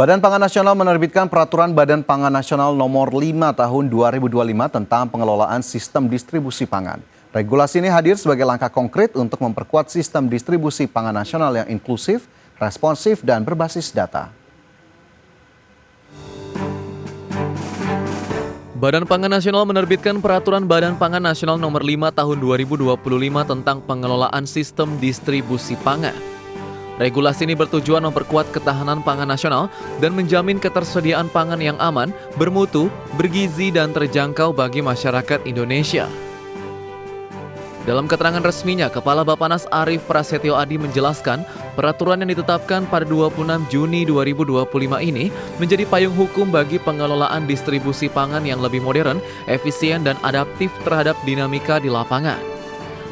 Badan Pangan Nasional menerbitkan Peraturan Badan Pangan Nasional Nomor 5 Tahun 2025 tentang pengelolaan sistem distribusi pangan. Regulasi ini hadir sebagai langkah konkret untuk memperkuat sistem distribusi pangan nasional yang inklusif, responsif, dan berbasis data. Badan Pangan Nasional menerbitkan Peraturan Badan Pangan Nasional Nomor 5 Tahun 2025 tentang pengelolaan sistem distribusi pangan. Regulasi ini bertujuan memperkuat ketahanan pangan nasional dan menjamin ketersediaan pangan yang aman, bermutu, bergizi, dan terjangkau bagi masyarakat Indonesia. Dalam keterangan resminya, Kepala Bappenas Arief Prasetyo Adi menjelaskan, peraturan yang ditetapkan pada 26 Juni 2025 ini menjadi payung hukum bagi pengelolaan distribusi pangan yang lebih modern, efisien, dan adaptif terhadap dinamika di lapangan.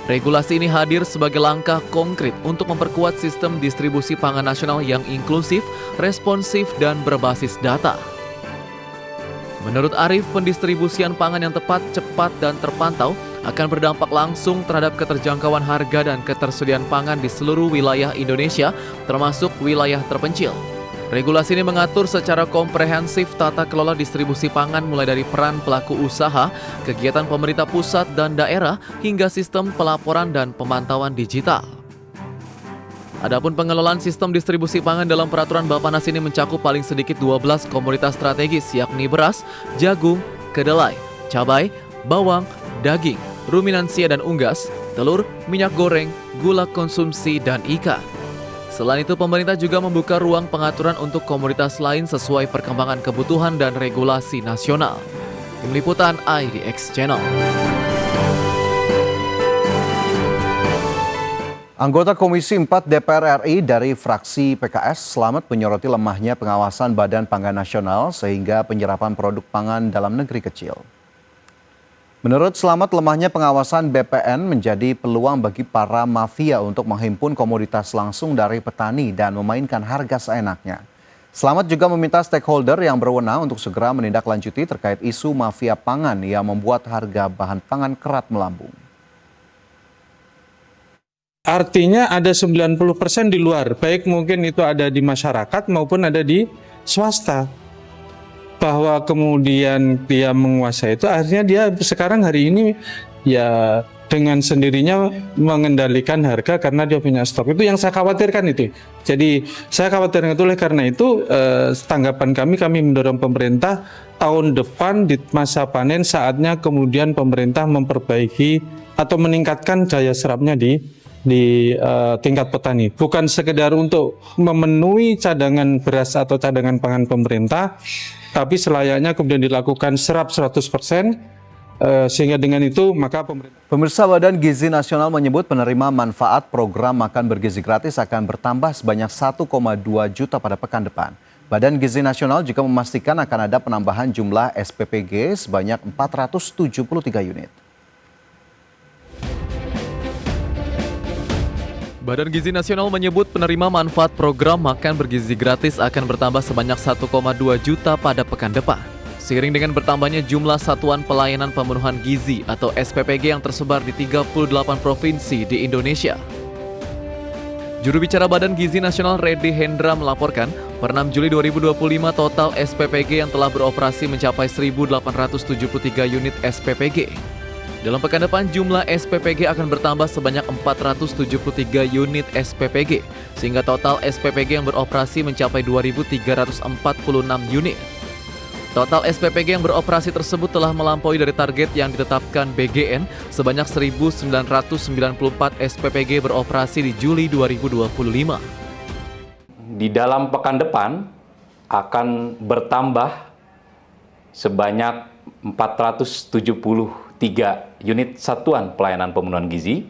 Regulasi ini hadir sebagai langkah konkret untuk memperkuat sistem distribusi pangan nasional yang inklusif, responsif, dan berbasis data. Menurut Arief, pendistribusian pangan yang tepat, cepat, dan terpantau akan berdampak langsung terhadap keterjangkauan harga dan ketersediaan pangan di seluruh wilayah Indonesia, termasuk wilayah terpencil. Regulasi ini mengatur secara komprehensif tata kelola distribusi pangan mulai dari peran pelaku usaha, kegiatan pemerintah pusat dan daerah, hingga sistem pelaporan dan pemantauan digital. Adapun pengelolaan sistem distribusi pangan dalam peraturan Bappenas ini mencakup paling sedikit 12 komoditas strategis, yakni beras, jagung, kedelai, cabai, bawang, daging, ruminansia dan unggas, telur, minyak goreng, gula konsumsi, dan ikan. Selain itu, pemerintah juga membuka ruang pengaturan untuk komoditas lain sesuai perkembangan kebutuhan dan regulasi nasional. Tim Liputan IDX Channel. Anggota Komisi 4 DPR RI dari fraksi PKS Slamet menyoroti lemahnya pengawasan Badan Pangan Nasional sehingga penyerapan produk pangan dalam negeri kecil. Menurut Slamet, lemahnya pengawasan BPN menjadi peluang bagi para mafia untuk menghimpun komoditas langsung dari petani dan memainkan harga seenaknya. Slamet juga meminta stakeholder yang berwenang untuk segera menindaklanjuti terkait isu mafia pangan yang membuat harga bahan pangan kerap melambung. Artinya ada 90% di luar, baik mungkin itu ada di masyarakat maupun ada di swasta. Bahwa kemudian dia menguasai itu, akhirnya dia sekarang hari ini ya dengan sendirinya mengendalikan harga karena dia punya stok. Itu yang saya khawatirkan itu. Jadi saya khawatirkan itu, oleh karena itu tanggapan kami mendorong pemerintah tahun depan di masa panen saatnya kemudian pemerintah memperbaiki atau meningkatkan daya serapnya di tingkat petani. Bukan sekedar untuk memenuhi cadangan beras atau cadangan pangan pemerintah, tapi selayaknya kemudian dilakukan serap 100%, sehingga dengan itu maka pemerintah. Pemirsa, Badan Gizi Nasional menyebut penerima manfaat program makan bergizi gratis akan bertambah sebanyak 1,2 juta pada pekan depan. Badan Gizi Nasional juga memastikan akan ada penambahan jumlah SPPG sebanyak 473 unit. Badan Gizi Nasional menyebut penerima manfaat program makan bergizi gratis akan bertambah sebanyak 1,2 juta pada pekan depan. Seiring dengan bertambahnya jumlah satuan pelayanan pemenuhan gizi atau SPPG yang tersebar di 38 provinsi di Indonesia. Juru bicara Badan Gizi Nasional Reddy Hendra melaporkan, per 6 Juli 2025 total SPPG yang telah beroperasi mencapai 1.873 unit SPPG. Dalam pekan depan, jumlah SPPG akan bertambah sebanyak 473 unit SPPG, sehingga total SPPG yang beroperasi mencapai 2.346 unit. Total SPPG yang beroperasi tersebut telah melampaui dari target yang ditetapkan BGN sebanyak 1.994 SPPG beroperasi di Juli 2025. Di dalam pekan depan akan bertambah sebanyak 473 unit satuan pelayanan pemenuhan gizi,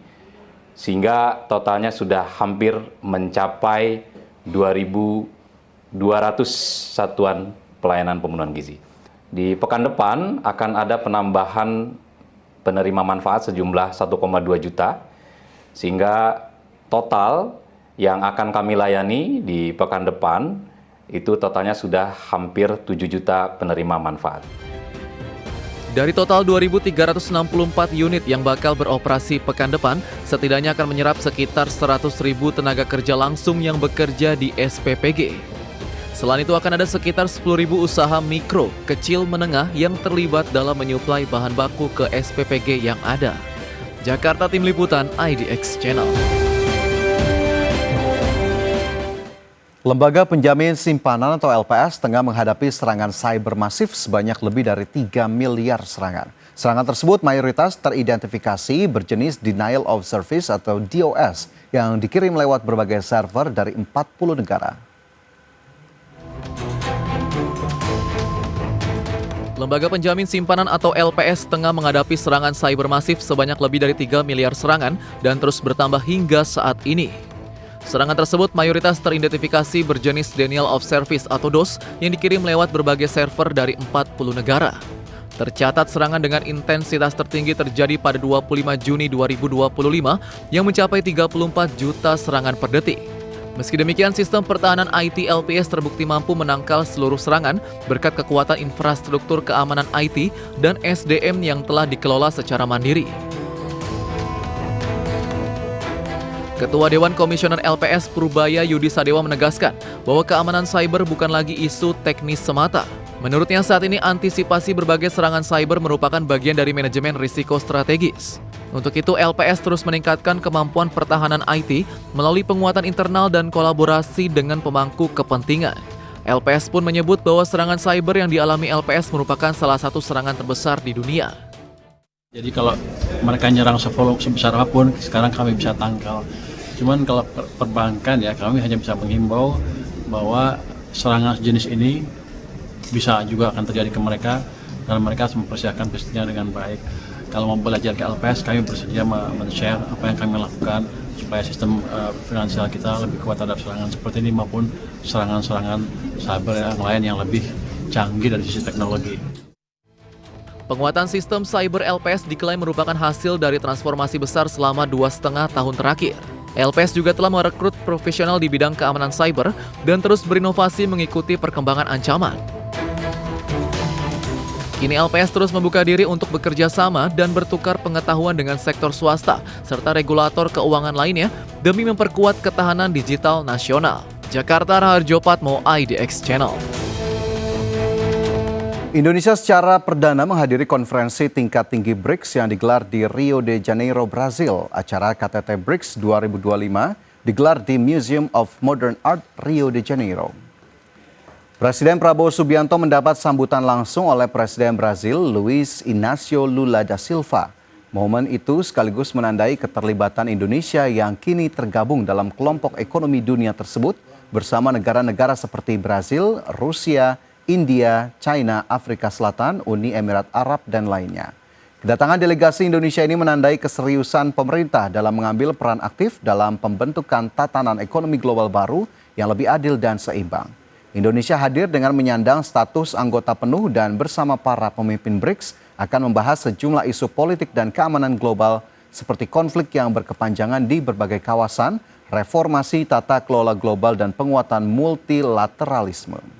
sehingga totalnya sudah hampir mencapai 2.200 satuan pelayanan pemenuhan gizi. Di pekan depan akan ada penambahan penerima manfaat sejumlah 1,2 juta, sehingga total yang akan kami layani di pekan depan itu totalnya sudah hampir 7 juta penerima manfaat. Dari total 2.364 unit yang bakal beroperasi pekan depan, setidaknya akan menyerap sekitar 100.000 tenaga kerja langsung yang bekerja di SPPG. Selain itu akan ada sekitar 10.000 usaha mikro, kecil, menengah yang terlibat dalam menyuplai bahan baku ke SPPG yang ada. Jakarta, Tim Liputan IDX Channel. Lembaga Penjamin Simpanan atau LPS tengah menghadapi serangan cyber masif sebanyak lebih dari 3 miliar serangan. Serangan tersebut mayoritas teridentifikasi berjenis Denial of Service atau DOS yang dikirim lewat berbagai server dari 40 negara. Lembaga Penjamin Simpanan atau LPS tengah menghadapi serangan cyber masif sebanyak lebih dari 3 miliar serangan dan terus bertambah hingga saat ini. Serangan tersebut mayoritas teridentifikasi berjenis Denial of Service atau DOS yang dikirim lewat berbagai server dari 40 negara. Tercatat serangan dengan intensitas tertinggi terjadi pada 25 Juni 2025 yang mencapai 34 juta serangan per detik. Meski demikian, sistem pertahanan IT LPS terbukti mampu menangkal seluruh serangan berkat kekuatan infrastruktur keamanan IT dan SDM yang telah dikelola secara mandiri. Ketua Dewan Komisioner LPS Purbaya Yudi Sadewa menegaskan bahwa keamanan cyber bukan lagi isu teknis semata. Menurutnya saat ini antisipasi berbagai serangan cyber merupakan bagian dari manajemen risiko strategis. Untuk itu LPS terus meningkatkan kemampuan pertahanan IT melalui penguatan internal dan kolaborasi dengan pemangku kepentingan. LPS pun menyebut bahwa serangan cyber yang dialami LPS merupakan salah satu serangan terbesar di dunia. Jadi kalau mereka nyerang sebesar apapun, sekarang kami bisa tangkal. Cuman kalau perbankan ya kami hanya bisa menghimbau bahwa serangan jenis ini bisa juga akan terjadi ke mereka dan mereka harus mempersiapkan pastinya dengan baik. Kalau mau belajar ke LPS, kami bersedia men-share apa yang kami lakukan supaya sistem finansial kita lebih kuat terhadap serangan seperti ini maupun serangan-serangan cyber yang lain yang lebih canggih dari sisi teknologi. Penguatan sistem cyber LPS diklaim merupakan hasil dari transformasi besar selama 2,5 tahun terakhir. LPS juga telah merekrut profesional di bidang keamanan cyber dan terus berinovasi mengikuti perkembangan ancaman. Kini LPS terus membuka diri untuk bekerja sama dan bertukar pengetahuan dengan sektor swasta serta regulator keuangan lainnya demi memperkuat ketahanan digital nasional. Jakarta, Raharjo Patmo, IDX Channel. Indonesia secara perdana menghadiri konferensi tingkat tinggi BRICS yang digelar di Rio de Janeiro, Brazil. Acara KTT BRICS 2025 digelar di Museum of Modern Art, Rio de Janeiro. Presiden Prabowo Subianto mendapat sambutan langsung oleh Presiden Brazil, Luiz Inácio Lula da Silva. Momen itu sekaligus menandai keterlibatan Indonesia yang kini tergabung dalam kelompok ekonomi dunia tersebut bersama negara-negara seperti Brazil, Rusia, India, China, Afrika Selatan, Uni Emirat Arab, dan lainnya. Kedatangan delegasi Indonesia ini menandai keseriusan pemerintah dalam mengambil peran aktif dalam pembentukan tatanan ekonomi global baru yang lebih adil dan seimbang. Indonesia hadir dengan menyandang status anggota penuh dan bersama para pemimpin BRICS akan membahas sejumlah isu politik dan keamanan global seperti konflik yang berkepanjangan di berbagai kawasan, reformasi tata kelola global, dan penguatan multilateralisme.